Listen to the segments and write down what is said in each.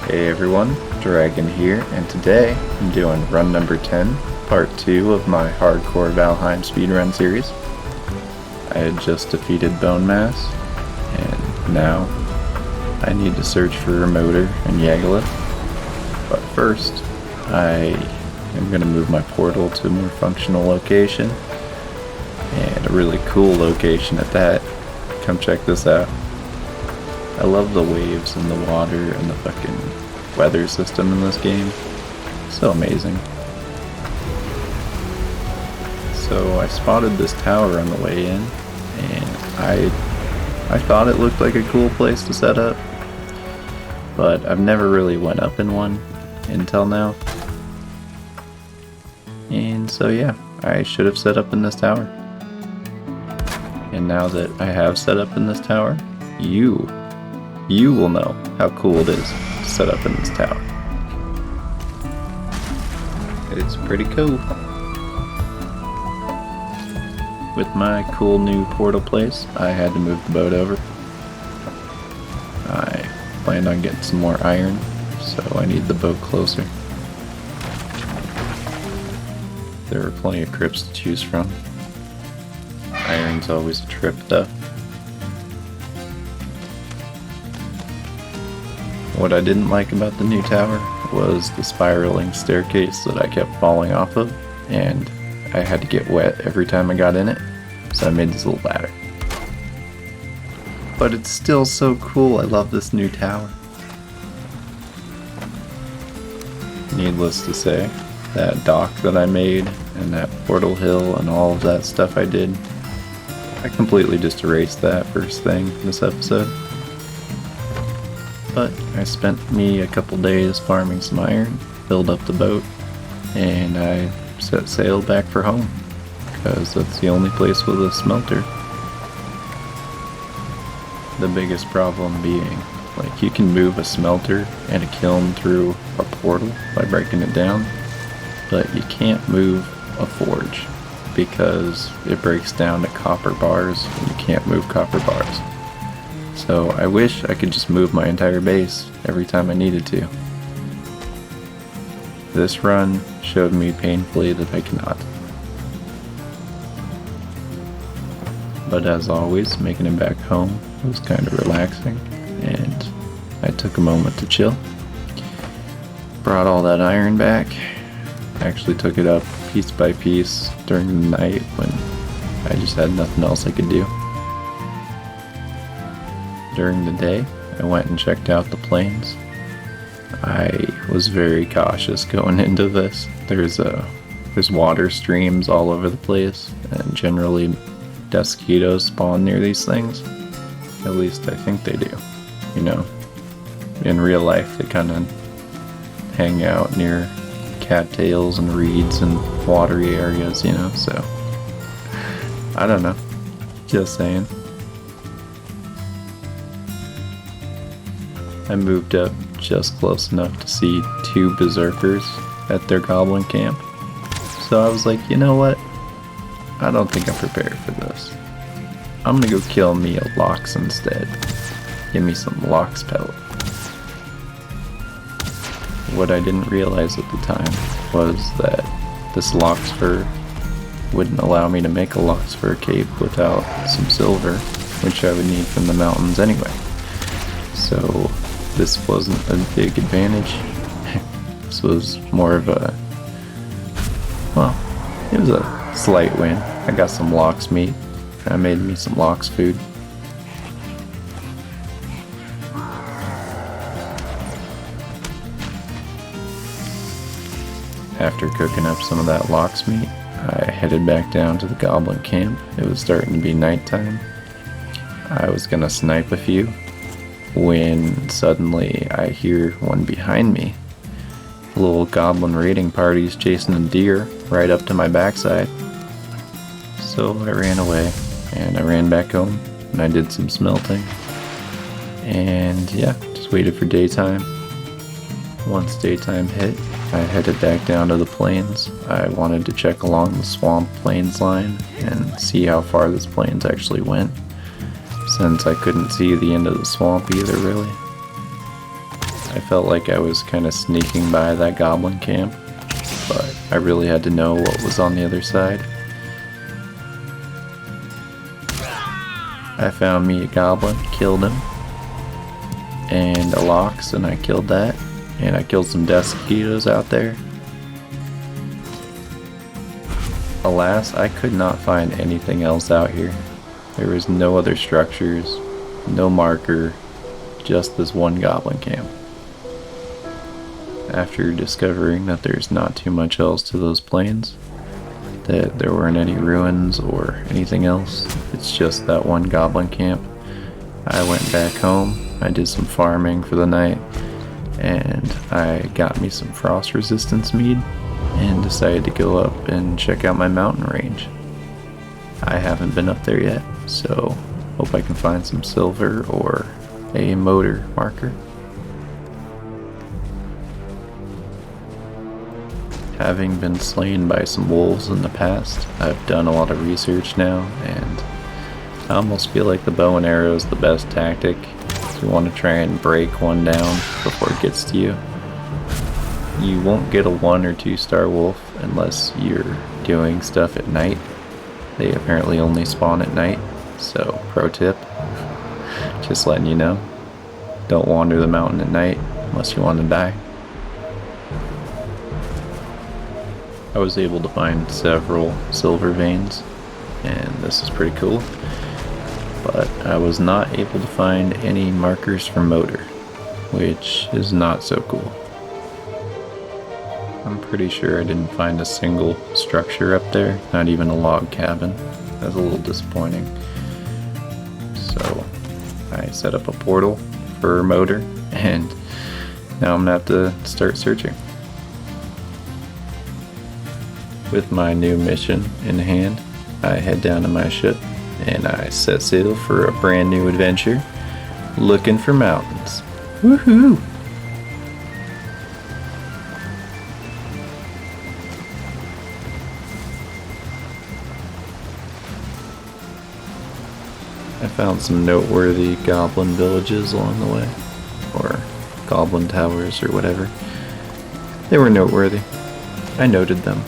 Hey everyone, Dragon here, and today I'm doing run number 10, part 2 of my hardcore Valheim speedrun series. I had just defeated Bone Mass, and now I need to search for Remoter and Yagala. But first, I am going to move my portal to a more functional location, and a really cool location at that. Come check this out. I love the waves and the water and the fucking weather system in this game. So amazing. So I spotted this tower on the way in, and I thought it looked like a cool place to set up, but I've never really went up in one until now. And so yeah, I should have set up in this tower. And now that I have set up in this tower, you will know how cool it is to set up in this tower. It's pretty cool. With my cool new portal place, I had to move the boat over. I planned on getting some more iron, so I need the boat closer. There are plenty of crypts to choose from. Iron's always a trip though. What I didn't like about the new tower was the spiraling staircase that I kept falling off of, and I had to get wet every time I got in it, so I made this little ladder. But it's still so cool. I love this new tower. Needless to say, that dock that I made and that portal hill and all of that stuff I did, I completely just erased that first thing this episode. But I spent me a couple days farming some iron, filled up the boat, and I set sail back for home, because that's the only place with a smelter. The biggest problem being, like, you can move a smelter and a kiln through a portal by breaking it down, but you can't move a forge, because it breaks down to copper bars, and you can't move copper bars. So I wish I could just move my entire base every time I needed to. This run showed me painfully that I cannot. But as always, making it back home was kind of relaxing, and I took a moment to chill. Brought all that iron back. Actually took it up piece by piece during the night when I just had nothing else I could do. During the day, I went and checked out the plains. I was very cautious going into this. There's water streams all over the place, and generally mosquitoes spawn near these things. At least I think they do. You know, in real life they kind of hang out near cattails and reeds and watery areas, you know, so I don't know. Just saying. I moved up just close enough to see 2 berserkers at their goblin camp. So I was like, you know what? I don't think I'm prepared for this. I'm gonna go kill me a lox instead. Give me some lox pellet. What I didn't realize at the time was that this lox fur wouldn't allow me to make a lox fur cape without some silver, which I would need from the mountains anyway. So this wasn't a big advantage. This was more of a, well, it was a slight win. I got some lox meat. I made me some lox food. After cooking up some of that lox meat, I headed back down to the goblin camp. It was starting to be nighttime. I was gonna snipe a few, when suddenly I hear one behind me. A little goblin raiding party's chasing a deer right up to my backside. So I ran away, and I ran back home, and I did some smelting. And yeah, just waited for daytime. Once daytime hit, I headed back down to the plains. I wanted to check along the swamp plains line and see how far this plains actually went, since I couldn't see the end of the swamp either, really. I felt like I was kind of sneaking by that goblin camp, but I really had to know what was on the other side. I found me a goblin, killed him, and a lox, and I killed that, and I killed some death mosquitoes out there. Alas, I could not find anything else out here. There was no other structures, no marker, just this one goblin camp. After discovering that there's not too much else to those plains, that there weren't any ruins or anything else, it's just that one goblin camp, I went back home, I did some farming for the night, and I got me some frost resistance mead and decided to go up and check out my mountain range. I haven't been up there yet, so hope I can find some silver or a motor marker. Having been slain by some wolves in the past, I've done a lot of research now, and I almost feel like the bow and arrow is the best tactic if you want to try and break one down before it gets to you. You won't get a 1 or 2 star wolf unless you're doing stuff at night. They apparently only spawn at night, so pro tip, just letting you know. Don't wander the mountain at night unless you want to die. I was able to find several silver veins, and this is pretty cool, but I was not able to find any markers for motor, which is not so cool. I'm pretty sure I didn't find a single structure up there, not even a log cabin. That's a little disappointing. So I set up a portal for motor, and now I'm gonna have to start searching. With my new mission in hand, I head down to my ship and I set sail for a brand new adventure, looking for mountains. Woohoo! I found some noteworthy goblin villages along the way, or goblin towers or whatever. They were noteworthy. I noted them.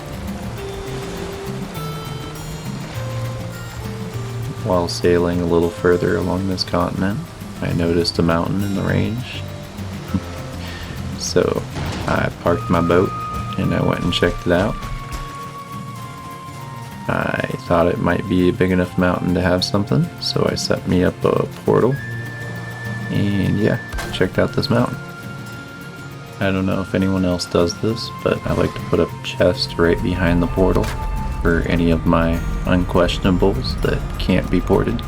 While sailing a little further along this continent, I noticed a mountain in the range. So I parked my boat and I went and checked it out. I thought it might be a big enough mountain to have something, so I set me up a portal and yeah, checked out this mountain. I don't know if anyone else does this, but I like to put up chests right behind the portal for any of my unquestionables that can't be ported.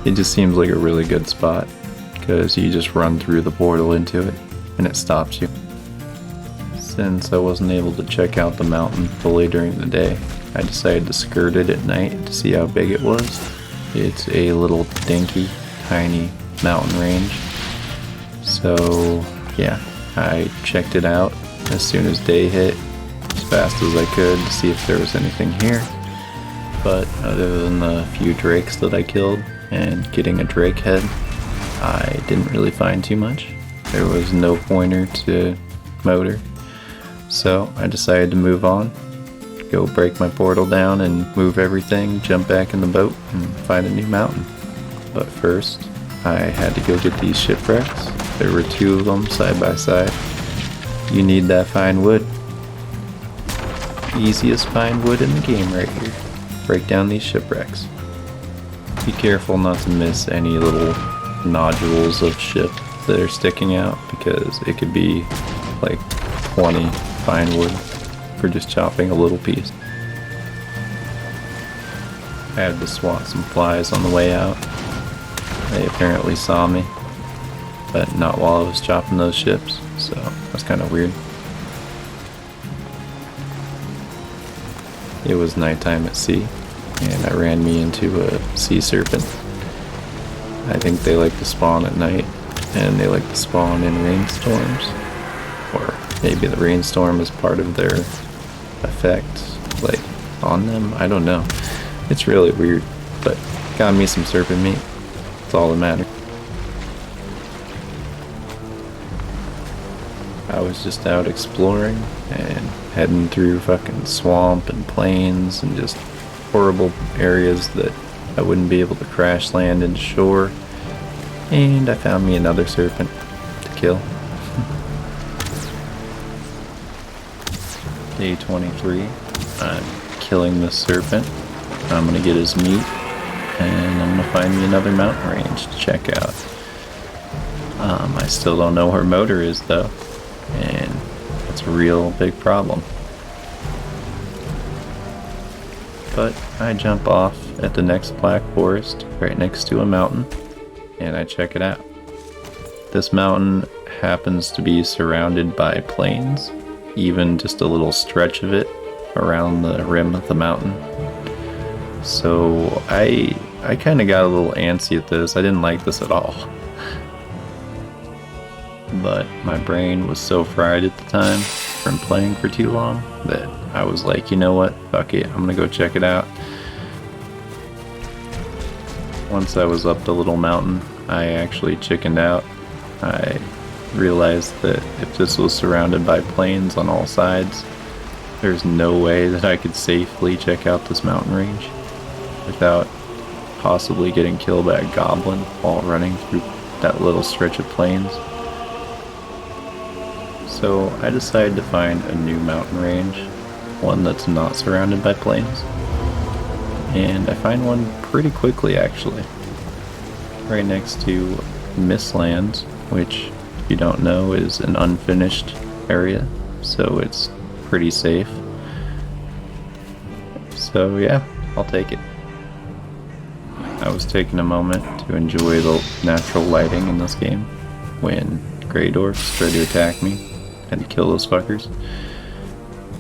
It just seems like a really good spot because you just run through the portal into it and it stops you. Since I wasn't able to check out the mountain fully during the day, I decided to skirt it at night to see how big it was. It's a little dinky, tiny mountain range. So yeah, I checked it out as soon as day hit, as fast as I could to see if there was anything here. But other than the few drakes that I killed and getting a drake head, I didn't really find too much. There was no pointer to motor. So I decided to move on, go break my portal down and move everything, jump back in the boat and find a new mountain. But first, I had to go get these shipwrecks. There were 2 of them side by side. You need that fine wood. Easiest fine wood in the game right here. Break down these shipwrecks. Be careful not to miss any little nodules of ship that are sticking out, because it could be like 20 fine wood for just chopping a little piece. I had to swat some flies on the way out. They apparently saw me, but not while I was chopping those ships, so that's kind of weird. It was nighttime at sea, and I ran me into a sea serpent. I think they like to spawn at night, and they like to spawn in rainstorms. Or maybe the rainstorm is part of their effect, like, on them. I don't know. It's really weird, but got me some serpent meat. That's all that matters. I was just out exploring and heading through fucking swamp and plains and just horrible areas that I wouldn't be able to crash land into shore. And I found me another serpent to kill. Day 23. I'm killing this serpent. I'm gonna get his meat, and I'm gonna find me another mountain range to check out. I still don't know where Motor is though, and that's a real big problem. But I jump off at the next black forest right next to a mountain, and I check it out. This mountain happens to be surrounded by plains, even just a little stretch of it around the rim of the mountain. So I kind of got a little antsy at this. I didn't like this at all. But my brain was so fried at the time from playing for too long that I was like, you know what, fuck it, I'm gonna go check it out. Once I was up the little mountain, I actually chickened out. I realized that if this was surrounded by plains on all sides, there's no way that I could safely check out this mountain range without possibly getting killed by a goblin while running through that little stretch of plains. So I decided to find a new mountain range, one that's not surrounded by plains. And I find one pretty quickly actually, right next to Mistlands, which if you don't know is an unfinished area, so it's pretty safe. So yeah, I'll take it. I was taking a moment to enjoy the natural lighting in this game when Grey Dwarfs tried to attack me and kill those fuckers.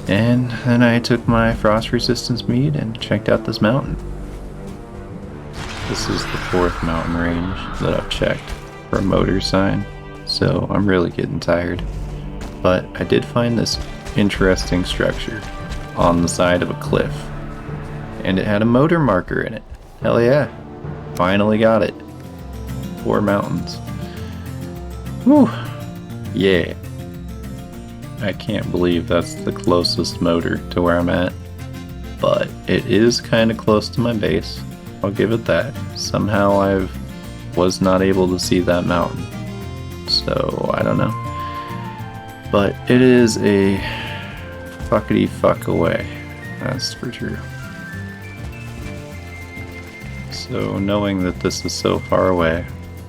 And then I took my frost resistance mead and checked out this mountain. This is the 4th mountain range that I've checked for a motor sign, so I'm really getting tired. But I did find this interesting structure on the side of a cliff, and it had a motor marker in it. Hell yeah, finally got it. 4 mountains. Whew, yeah. I can't believe that's the closest motor to where I'm at, but it is kind of close to my base. I'll give it that. Somehow I was not able to see that mountain, so I don't know. But it is a fuckity fuck away, that's for true. So knowing that this is so far away,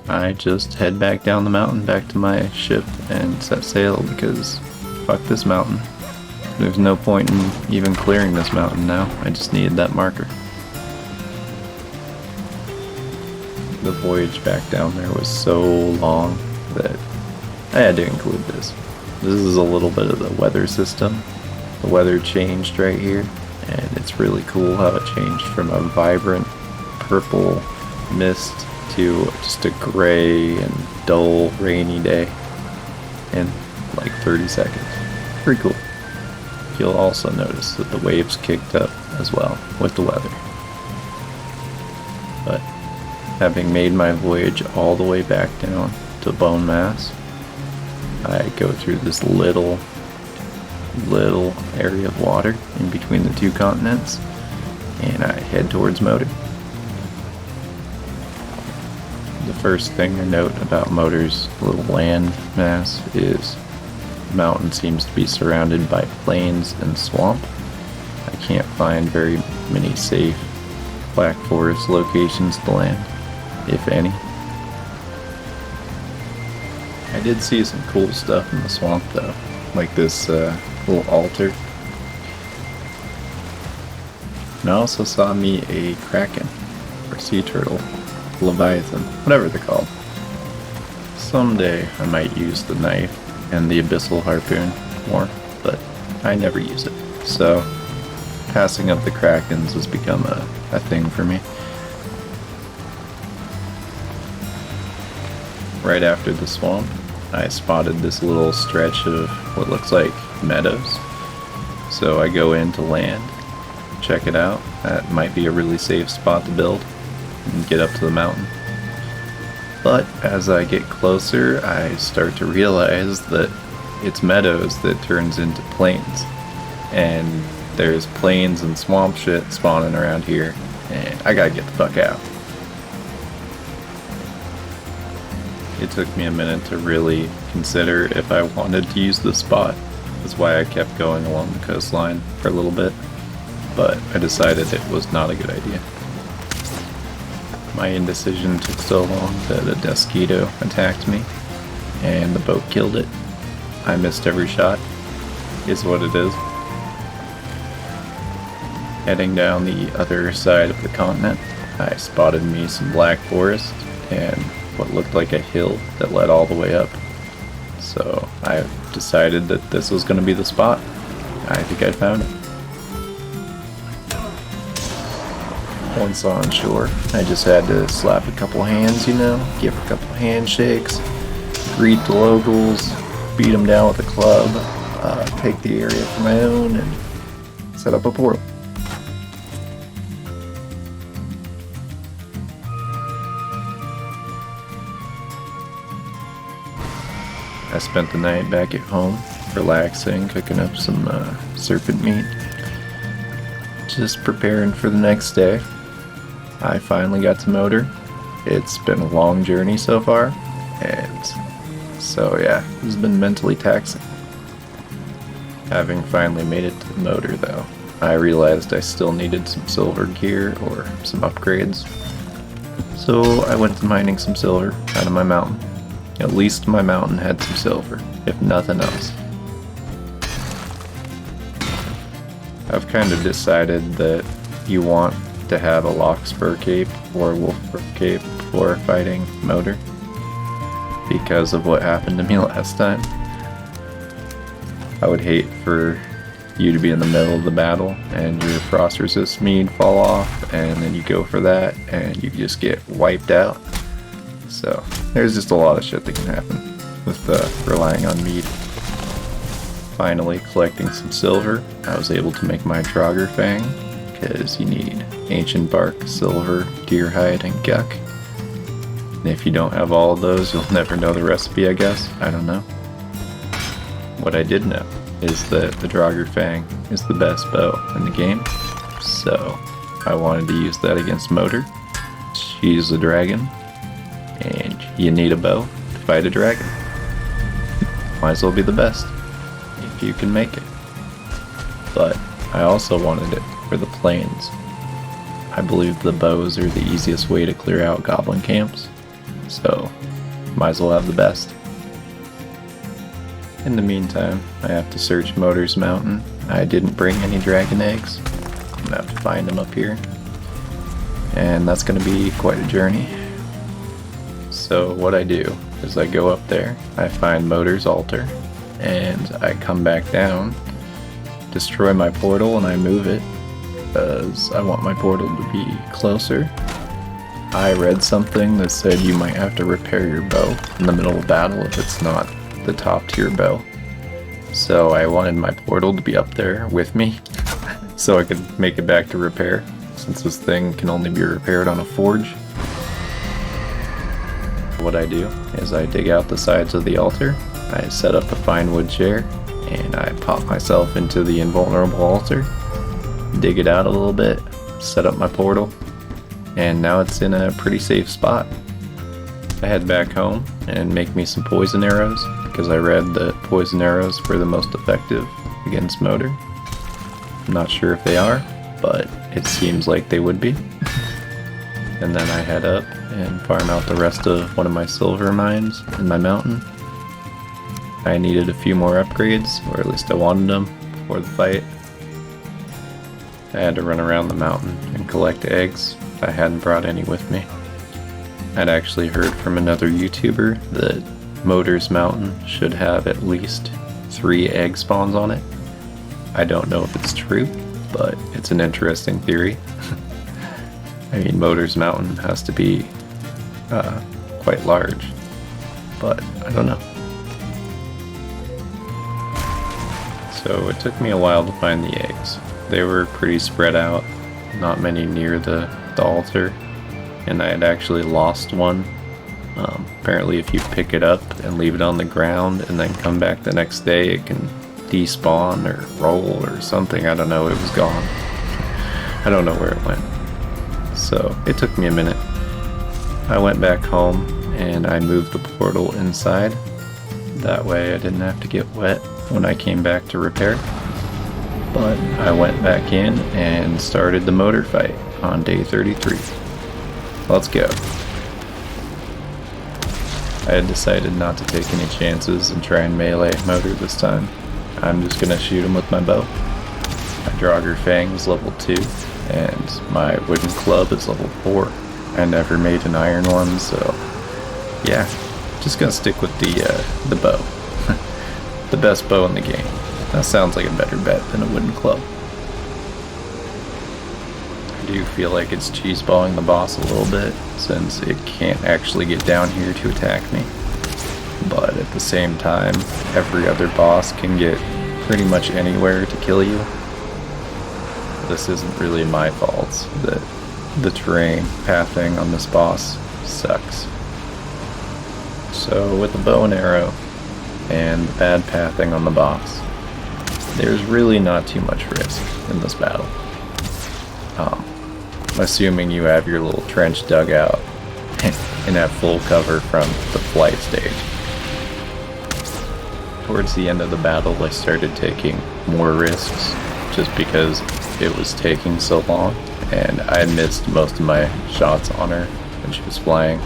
I just head back down the mountain back to my ship and set sail because fuck this mountain. There's no point in even clearing this mountain now. I just needed that marker. The voyage back down there was so long that I had to include this. This is a little bit of the weather system. The weather changed right here, and it's really cool how it changed from a vibrant purple mist to just a gray and dull rainy day in like 30 seconds. Pretty cool. You'll also notice that the waves kicked up as well with the weather. But having made my voyage all the way back down to Bone Mass, I go through this little area of water in between the 2 continents, and I head towards Motor. The first thing to note about Motor's little land mass is the mountain seems to be surrounded by plains and swamp. I can't find very many safe Black Forest locations to land, if any. I did see some cool stuff in the swamp though, like this little altar. And I also saw me a kraken, or sea turtle, leviathan, whatever they're called. Someday I might use the knife and the abyssal harpoon more, but I never use it. So passing up the krakens has become a thing for me. Right after the swamp, I spotted this little stretch of what looks like meadows. So I go in to land, check it out. That might be a really safe spot to build and get up to the mountain. But as I get closer, I start to realize that it's meadows that turns into plains. And there's plains and swamp shit spawning around here, and I gotta get the fuck out. It took me a minute to really consider if I wanted to use this spot. That's why I kept going along the coastline for a little bit, but I decided it was not a good idea. My indecision took so long that a Desquito attacked me, and the boat killed it. I missed every shot, is what it is. Heading down the other side of the continent, I spotted me some black forest and what looked like a hill that led all the way up. So I decided that this was going to be the spot. I think I found it. Once on shore, I just had to slap a couple hands, you know, give a couple handshakes, greet the locals, beat them down with a club, take the area for my own, and set up a portal. I spent the night back at home, relaxing, cooking up some serpent meat, just preparing for the next day. I finally got to motor. It's been a long journey so far, and so yeah, it's been mentally taxing. Having finally made it to the motor though, I realized I still needed some silver gear or some upgrades. So I went to mining some silver out of my mountain. At least my mountain had some silver, if nothing else. I've kind of decided that you want to have a Lockspur cape or Wolf Fur cape before fighting Motor, because of what happened to me last time. I would hate for you to be in the middle of the battle and your frost resist mead fall off, and then you go for that and you just get wiped out. So there's just a lot of shit that can happen with relying on mead. Finally collecting some silver, I was able to make my Draugr Fang, because you need ancient bark, silver, deer hide, and guck. And if you don't have all of those, you'll never know the recipe, I guess. I don't know. What I did know is that the Draugr Fang is the best bow in the game, so I wanted to use that against Motor. She's a dragon, and you need a bow to fight a dragon. Might as well be the best, if you can make it. But I also wanted it for the plains. I believe the bows are the easiest way to clear out goblin camps, so might as well have the best. In the meantime, I have to search Motor's Mountain. I didn't bring any dragon eggs. I'm gonna have to find them up here, and that's gonna be quite a journey. So what I do is I go up there, I find Motor's altar, and I come back down, destroy my portal, and I move it because I want my portal to be closer. I read something that said you might have to repair your bow in the middle of battle if it's not the top tier bow. So I wanted my portal to be up there with me so I could make it back to repair, since this thing can only be repaired on a forge. What I do is I dig out the sides of the altar, I set up a fine wood chair, and I pop myself into the invulnerable altar, dig it out a little bit, set up my portal, and now it's in a pretty safe spot. I head back home and make me some poison arrows, because I read that poison arrows were the most effective against Motor. I'm not sure if they are, but it seems like they would be. And then I head up and farm out the rest of one of my silver mines in my mountain. I needed a few more upgrades, or at least I wanted them before the fight. I had to run around the mountain and collect eggs. I hadn't brought any with me. I'd actually heard from another YouTuber that Motor's Mountain should have at least 3 egg spawns on it. I don't know if it's true, but it's an interesting theory. I mean, Motor's Mountain has to be quite large, but I don't know. So it took me a while to find the eggs. They were pretty spread out, not many near the altar, and I had actually lost one Apparently if you pick it up and leave it on the ground and then come back the next day, it can despawn or roll or something. I don't know, it was gone. I don't know where it went. So it took me a minute. I went back home and I moved the portal inside. That way I didn't have to get wet when I came back to repair. But I went back in and started the motor fight on day 33. Let's go. I had decided not to take any chances and try and melee motor this time. I'm just gonna shoot him with my bow. My Draugr Fang is level 2, and my wooden club is level 4. I never made an iron one, so yeah, just gonna stick with the bow. The best bow in the game. That sounds like a better bet than a wooden club. I do feel like it's cheeseballing the boss a little bit, since it can't actually get down here to attack me. But at the same time, every other boss can get pretty much anywhere to kill you. This isn't really my fault that the terrain pathing on this boss sucks. So with the bow and arrow and the bad pathing on the boss, there's really not too much risk in this battle. Assuming you have your little trench dug out and have full cover from the flight stage. Towards the end of the battle, I started taking more risks just because it was taking so long, and I missed most of my shots on her when she was flying.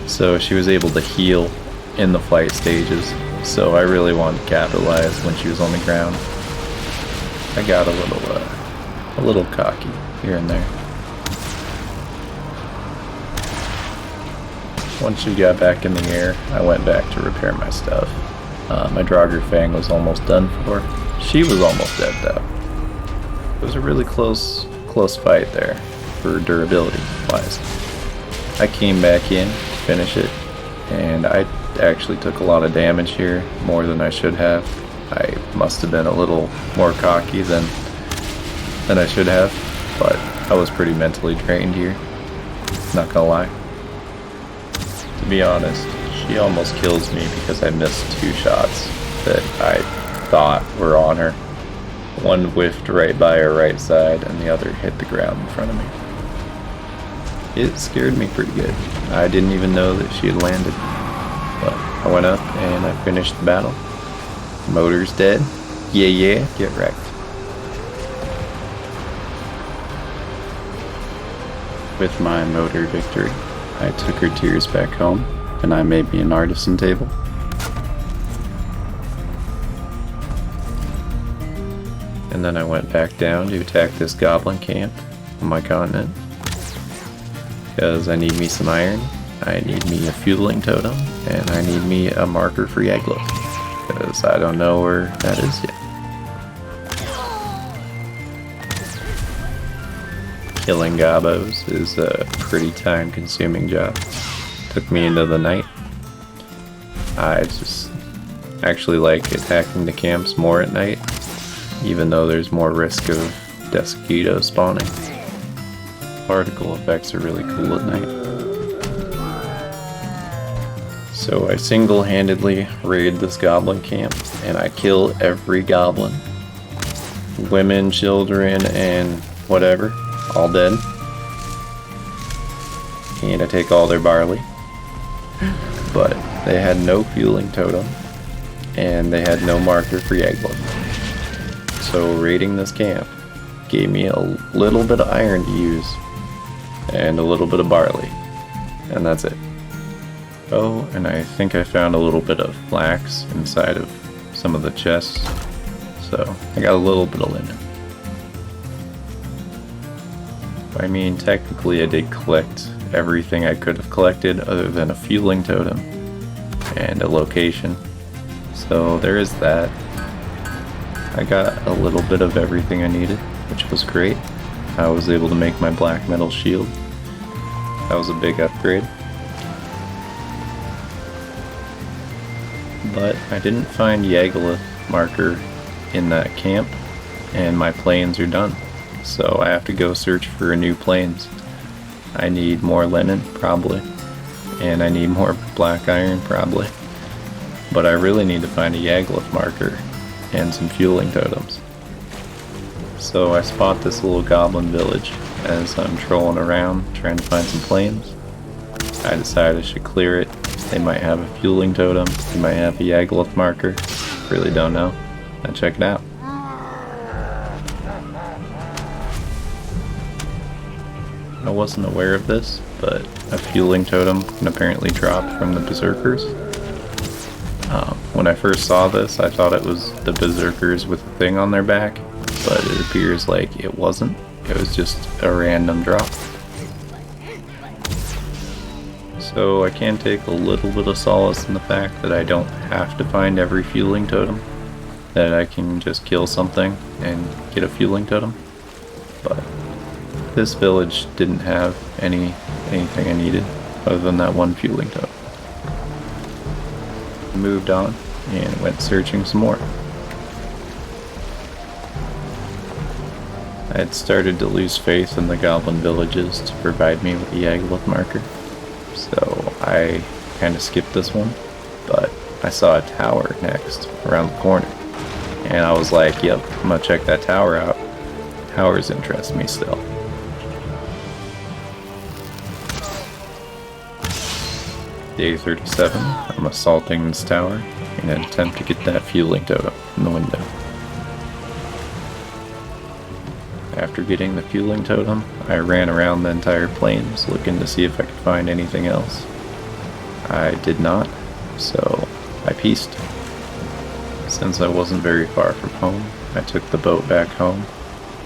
So she was able to heal in the flight stages, so I really wanted to capitalize when she was on the ground. I got a little cocky here and there. Once she got back in the air, I went back to repair my stuff. My Draugr Fang was almost done for. She was almost dead though. It was a really close fight there for durability wise. I came back in to finish it, and I actually took a lot of damage here, more than I should have. I must have been a little more cocky than I should have, but I was pretty mentally drained here, not gonna lie. To be honest, she almost kills me because I missed 2 shots that I thought were on her. One whiffed right by her right side, and the other hit the ground in front of me. It scared me pretty good. I didn't even know that she had landed. But I went up and I finished the battle. Motor's dead. Yeah, get wrecked. With my motor victory, I took her tears back home, and I made me an artisan table. And then I went back down to attack this goblin camp on my continent. Because I need me some iron, I need me a fueling totem, and I need me a marker for Yagloth. Because I don't know where that is yet. Killing gobos is a pretty time-consuming job. Took me into the night. I just actually like attacking the camps more at night, even though there's more risk of Desquito spawning. Particle effects are really cool at night. So I single-handedly raid this goblin camp, and I kill every goblin. Women, children, and whatever, all dead. And I take all their barley. But they had no fueling totem, and they had no marker for Yagloth. So raiding this camp gave me a little bit of iron to use, and a little bit of barley, and that's it. Oh, and I think I found a little bit of flax inside of some of the chests, so I got a little bit of linen. I mean, technically I did collect everything I could have collected other than a fueling totem and a location, so there is that. I got a little bit of everything I needed, which was great. I was able to make my black metal shield. That was a big upgrade. But I didn't find Yagloth marker in that camp, and my plains are done. So I have to go search for new plains. I need more linen, probably, and I need more black iron probably. But I really need to find a Yagluth marker and some fueling totems. So I spot this little goblin village as I'm trolling around trying to find some plains. I decide I should clear it. They might have a fueling totem, they might have a Yagluth marker, really don't know. I check it out. I wasn't aware of this, but a fueling totem can apparently drop from the berserkers. When I first saw this, I thought it was the berserkers with a thing on their back, but it appears like it wasn't. It was just a random drop. So I can take a little bit of solace in the fact that I don't have to find every fueling totem, that I can just kill something and get a fueling totem. But this village didn't have anything I needed other than that one fueling totem. I moved on and went searching some more. I had started to lose faith in the goblin villages to provide me with a Yagluth marker, so I kind of skipped this one, but I saw a tower next, around the corner, and I was like, yep, I'm gonna check that tower out. Towers interest me still. Day 37, I'm assaulting this tower in an attempt to get that fueling totem in the window. After getting the fueling totem, I ran around the entire plains looking to see if I could find anything else. I did not, so I pieced. Since I wasn't very far from home, I took the boat back home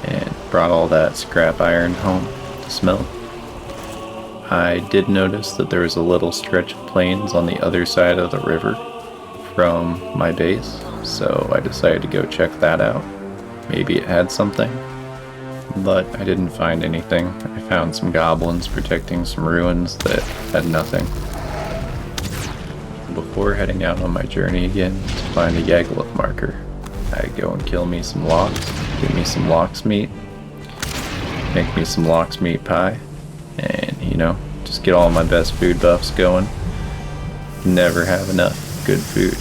and brought all that scrap iron home to smelt. I did notice that there was a little stretch of plains on the other side of the river from my base, so I decided to go check that out. Maybe it had something, but I didn't find anything. I found some goblins protecting some ruins that had nothing. Before heading out on my journey again to find a Yagluth marker, I go and kill me some lox, get me some lox meat, make me some lox meat pie, and, you know, just get all my best food buffs going. Never have enough good food.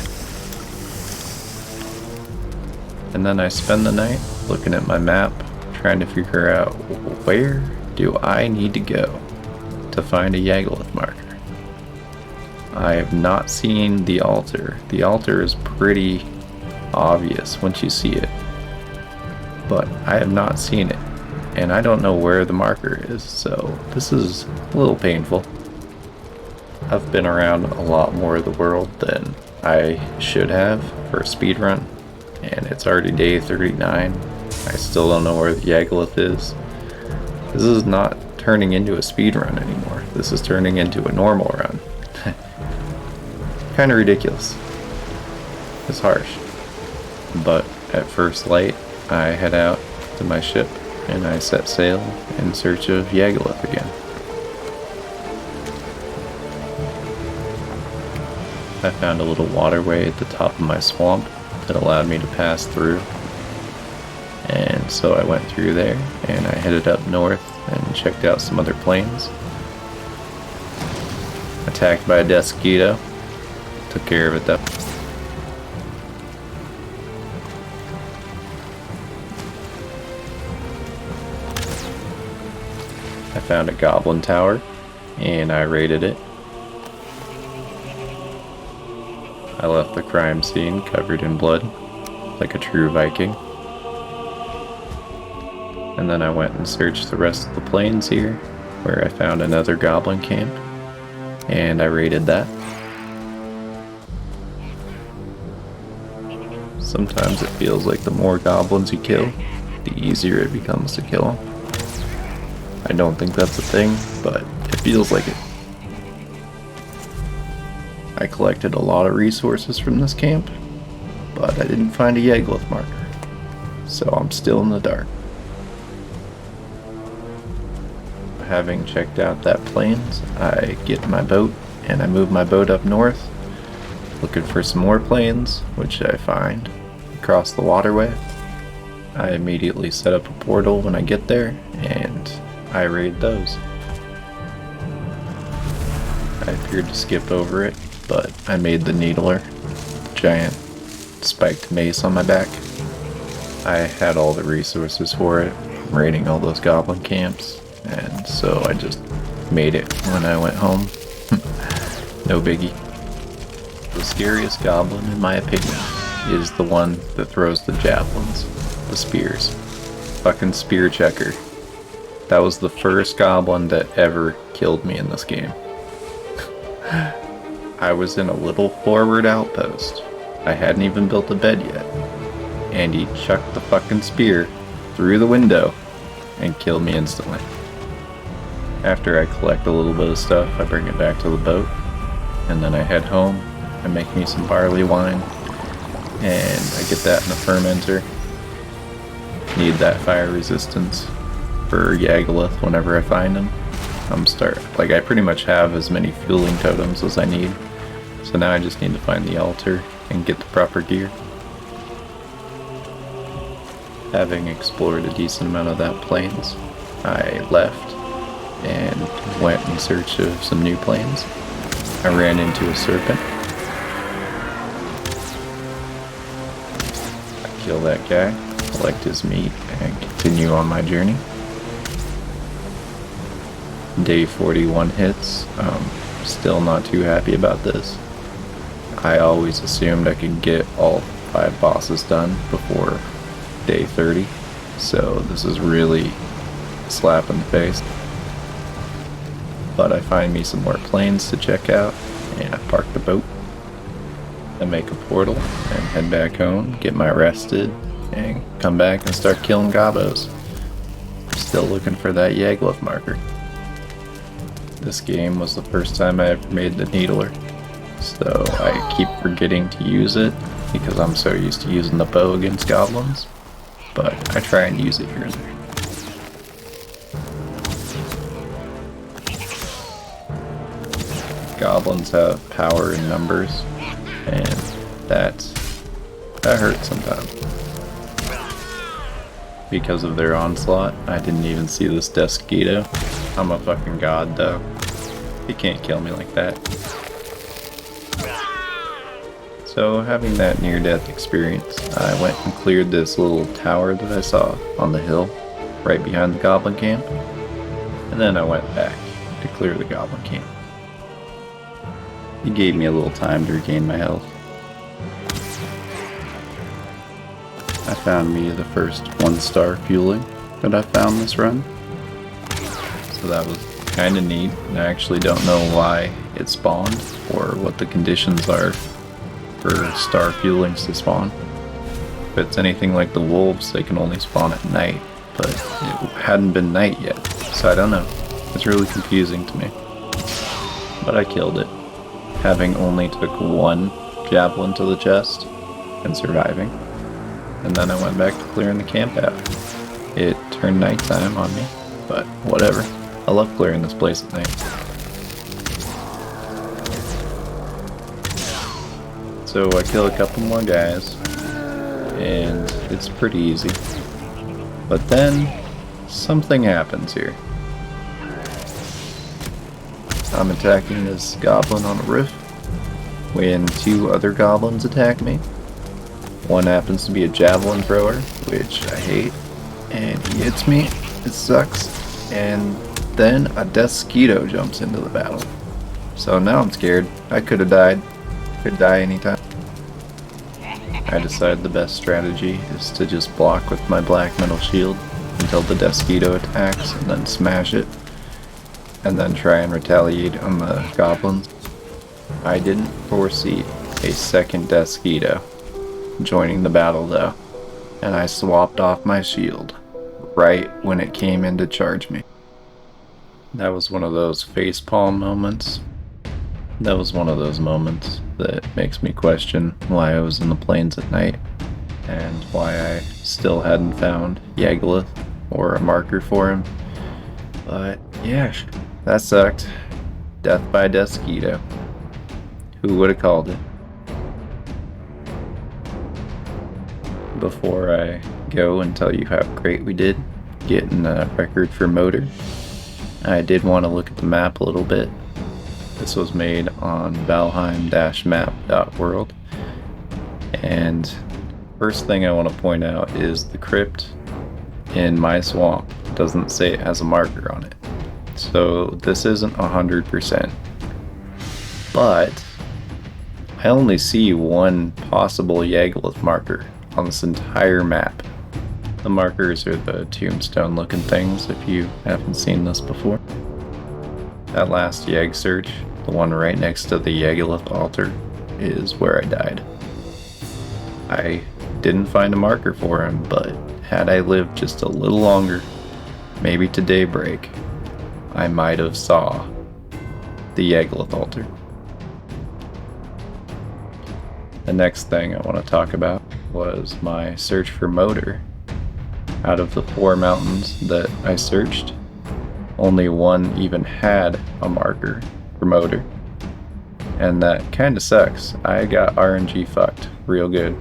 And then I spend the night looking at my map, trying to figure out where do I need to go to find a Yagluth marker. I have not seen the altar. The altar is pretty obvious once you see it, but I have not seen it. And I don't know where the marker is, so this is a little painful. I've been around a lot more of the world than I should have for a speedrun, and it's already day 39. I still don't know where the Yagluth is. This is not turning into a speedrun anymore. This is turning into a normal run. Kinda ridiculous. It's harsh. But at first light, I head out to my ship and I set sail in search of Yagluth again. I found a little waterway at the top of my swamp that allowed me to pass through, and so I went through there and I headed up north and checked out some other plains. Attacked by a Desquito. Took care of it though. I found a goblin tower and I raided it. I left the crime scene covered in blood like a true Viking. And then I went and searched the rest of the plains here, where I found another goblin camp and I raided that. Sometimes it feels like the more goblins you kill, the easier it becomes to kill them. I don't think that's a thing, but it feels like it. I collected a lot of resources from this camp, but I didn't find a Yagluth marker, so I'm still in the dark. Having checked out that plains, I get in my boat and I move my boat up north, looking for some more plains, which I find across the waterway. I immediately set up a portal when I get there, and I raid those. I figured to skip over it, but I made the needler, giant spiked mace on my back. I had all the resources for it, raiding all those goblin camps, and so I just made it when I went home. No biggie. The scariest goblin, in my opinion, is the one that throws the javelins, the spears. Fucking spear checker. That was the first goblin that ever killed me in this game. I was in a little forward outpost. I hadn't even built a bed yet. And he chucked the fucking spear through the window and killed me instantly. After I collect a little bit of stuff, I bring it back to the boat. And then I head home. I make me some barley wine. And I get that in the fermenter. Need that fire resistance for Yagaloth whenever I find him. I pretty much have as many fueling totems as I need. So now I just need to find the altar and get the proper gear. Having explored a decent amount of that plains, I left and went in search of some new plains. I ran into a serpent. I kill that guy, collect his meat, and continue on my journey. Day 41 hits. Still not too happy about this. I always assumed I could get all 5 bosses done before day 30, so this is really a slap in the face. But I find me some more plains to check out, and I park the boat. I make a portal and head back home, get my rested, and come back and start killing gobos. Still looking for that Yagaloth marker. This game was the first time I ever made the needler, so I keep forgetting to use it because I'm so used to using the bow against goblins, but I try and use it here and there. Goblins have power in numbers, and that hurts sometimes. Because of their onslaught, I didn't even see this Desquito. I'm a fucking god though. He can't kill me like that. So having that near-death experience, I went and cleared this little tower that I saw on the hill, right behind the goblin camp. And then I went back to clear the goblin camp. It gave me a little time to regain my health. I found me the first 1-star fueling that I found this run. So that was kinda neat. I actually don't know why it spawned or what the conditions are for star fuelings to spawn. If it's anything like the wolves, they can only spawn at night, but it hadn't been night yet, so I don't know. It's really confusing to me. But I killed it, having only took 1 javelin to the chest and surviving. And then I went back to clearing the camp out. It turned nighttime on me, but whatever. I love clearing this place at night. So I kill a couple more guys, and it's pretty easy. But then, something happens here. I'm attacking this goblin on a roof, when 2 other goblins attack me. One happens to be a javelin thrower, which I hate, and he hits me. It sucks. And then a Desquito jumps into the battle. So now I'm scared. I could have died. Could die anytime. I decide the best strategy is to just block with my black metal shield until the Desquito attacks, and then smash it, and then try and retaliate on the goblins. I didn't foresee a second Desquito joining the battle though, and I swapped off my shield right when it came in to charge me. That was one of those facepalm moments. That was one of those moments that makes me question why I was in the plains at night, and why I still hadn't found Yagaloth or a marker for him. But yeah, that sucked. Death by Desquito. Who would have called it? Before I go and tell you how great we did getting a record for motor, I did want to look at the map a little bit. This was made on Valheim-map.world. And first thing I want to point out is the crypt in my swamp doesn't say it has a marker on it. So this isn't 100%. But I only see one possible Yagluth marker on this entire map. The markers are the tombstone looking things if you haven't seen this before. That last Yag search, the one right next to the Yagluth altar, is where I died. I didn't find a marker for him, but had I lived just a little longer, maybe to daybreak, I might have saw the Yagluth altar. The next thing I want to talk about was my search for Moder. Out of the 4 mountains that I searched, only one even had a marker for Moder. And that kinda sucks. I got RNG fucked real good.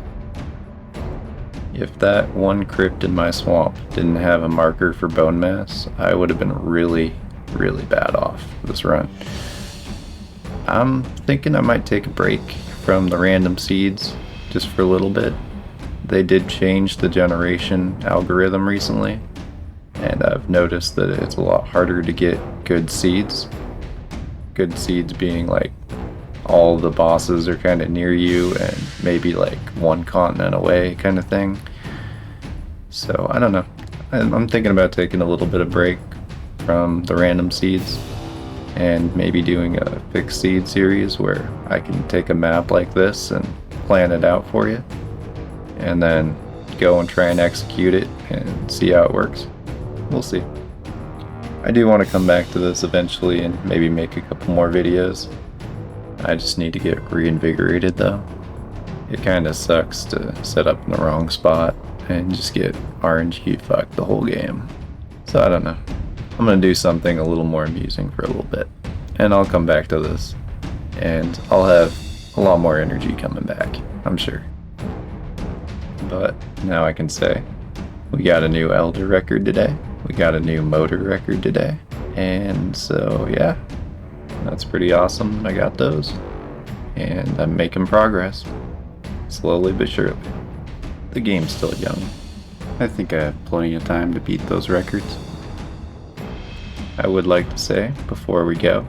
If that one crypt in my swamp didn't have a marker for bone mass, I would have been really, really bad off this run. I'm thinking I might take a break from the random seeds just for a little bit. They did change the generation algorithm recently, and I've noticed that it's a lot harder to get good seeds. Good seeds being like all the bosses are kind of near you and maybe like one continent away kind of thing. So I don't know. I'm thinking about taking a little bit of break from the random seeds and maybe doing a fixed seed series where I can take a map like this and plan it out for you and then go and try and execute it and see how it works. We'll see. I do want to come back to this eventually and maybe make a couple more videos. I just need to get reinvigorated though. It kind of sucks to set up in the wrong spot and just get RNG fucked the whole game. So I don't know. I'm gonna do something a little more amusing for a little bit, and I'll come back to this, and I'll have a lot more energy coming back, I'm sure. But now I can say, we got a new Elder record today, we got a new Moder record today, and so yeah, that's pretty awesome. I got those, and I'm making progress, slowly but surely. The game's still young. I think I have plenty of time to beat those records. I would like to say, before we go,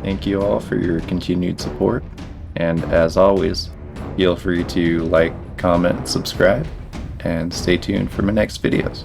thank you all for your continued support, and as always, feel free to like, comment, subscribe, and stay tuned for my next videos.